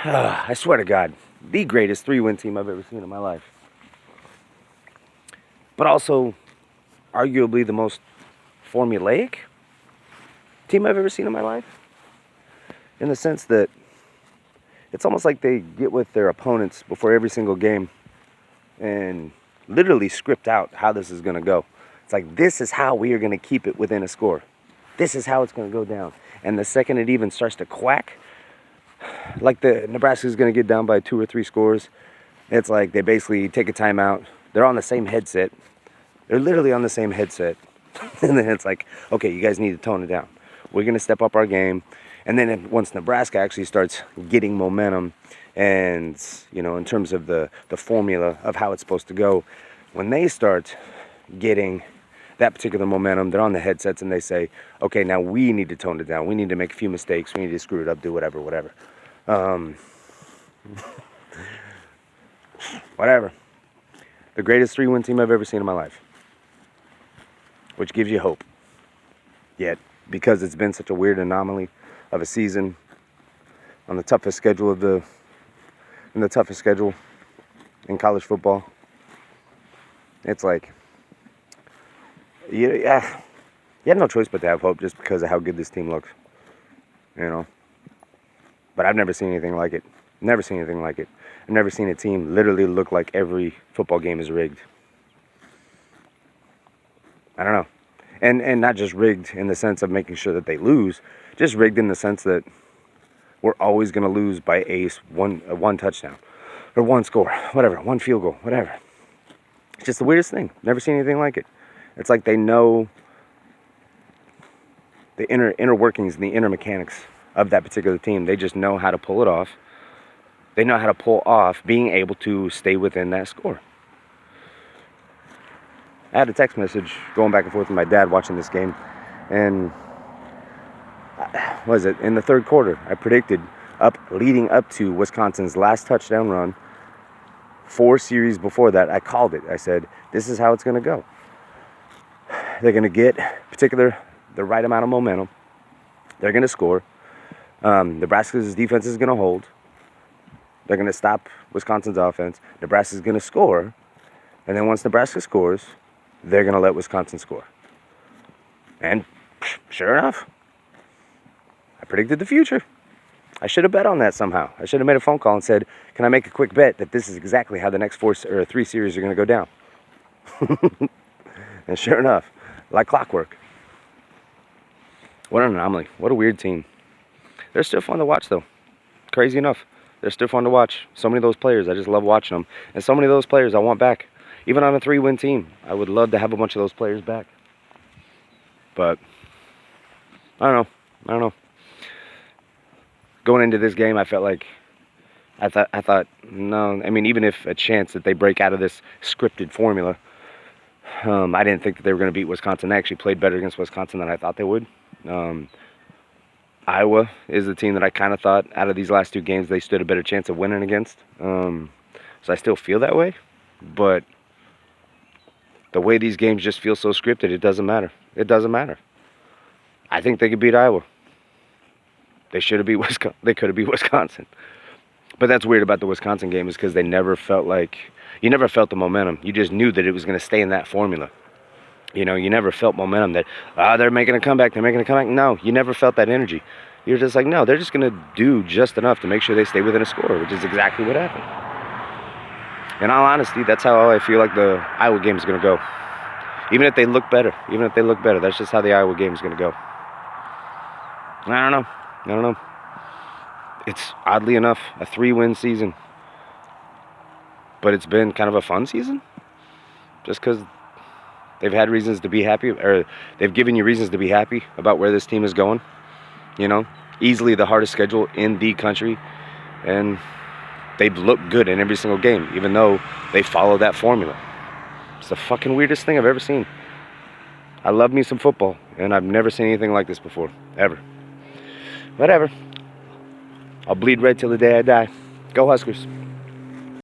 I swear to God, the greatest 3-win team I've ever seen in my life. But also, arguably the most formulaic team I've ever seen in my life. In the sense that it's almost like they get with their opponents before every single game and literally script out how this is going to go. It's like, this is how we are going to keep it within a score. This is how it's going to go down. And the second it even starts to quack, like the Nebraska is going to get down by 2 or 3 scores, it's like they basically take a timeout. They're on the same headset. They're literally on the same headset. And then it's like, okay, you guys need to tone it down. We're going to step up our game. And then once Nebraska actually starts getting momentum and, you know, in terms of the formula of how it's supposed to go, when they start getting that particular momentum, they're on the headsets and they say, okay, now we need to tone it down. We need to make a few mistakes. We need to screw it up, do whatever. Whatever. The greatest 3-win team I've ever seen in my life. Which gives you hope. Yet, because it's been such a weird anomaly of a season on the toughest schedule in college football, it's like, you have no choice but to have hope just because of how good this team looks, you know. But I've never seen anything like it. Never seen anything like it. I've never seen a team literally look like every football game is rigged. I don't know. And not just rigged in the sense of making sure that they lose, just rigged in the sense that we're always going to lose by one touchdown or one score, whatever, one field goal, whatever. It's just the weirdest thing. Never seen anything like it. It's like they know the inner workings and the inner mechanics of that particular team. They just know how to pull it off. They know how to pull off being able to stay within that score. I had a text message going back and forth with my dad watching this game, and was it in the third quarter? I predicted leading up to Wisconsin's last touchdown run. 4 series before that, I called it. I said, this is how it's going to go. They're going to get the right amount of momentum. They're going to score. Nebraska's defense is going to hold. They're going to stop Wisconsin's offense. Nebraska's going to score. And then once Nebraska scores, they're going to let Wisconsin score. And sure enough, I predicted the future. I should have bet on that somehow. I should have made a phone call and said, can I make a quick bet that this is exactly how the next 3 series are going to go down? And sure enough, like clockwork. What an anomaly. What a weird team. They're still fun to watch, though. Crazy enough. They're still fun to watch. So many of those players, I just love watching them. And so many of those players I want back. Even on a 3-win team, I would love to have a bunch of those players back. But, I don't know. Going into this game, I felt like, I thought, no, I mean, even if a chance that they break out of this scripted formula, I didn't think that they were going to beat Wisconsin. They actually played better against Wisconsin than I thought they would. Iowa is the team that I kind of thought out of these last 2 games they stood a better chance of winning against. So I still feel that way. But the way these games just feel so scripted, it doesn't matter. It doesn't matter. I think they could beat Iowa. They should have beat Wisconsin. They could have beat Wisconsin. But that's weird about the Wisconsin game is because they never felt like, you never felt the momentum. You just knew that it was going to stay in that formula. You know, you never felt momentum that, they're making a comeback, No, you never felt that energy. You're just like, no, they're just going to do just enough to make sure they stay within a score, which is exactly what happened. In all honesty, that's how I feel like the Iowa game is going to go. Even if they look better, that's just how the Iowa game is going to go. I don't know. It's oddly enough a 3-win season, but it's been kind of a fun season, just because they've had reasons to be happy, or they've given you reasons to be happy about where this team is going. You know, easily the hardest schedule in the country, and they've looked good in every single game, even though they follow that formula. It's the fucking weirdest thing I've ever seen. I love me some football, and I've never seen anything like this before, ever. Whatever. I'll bleed red till the day I die. Go Huskers.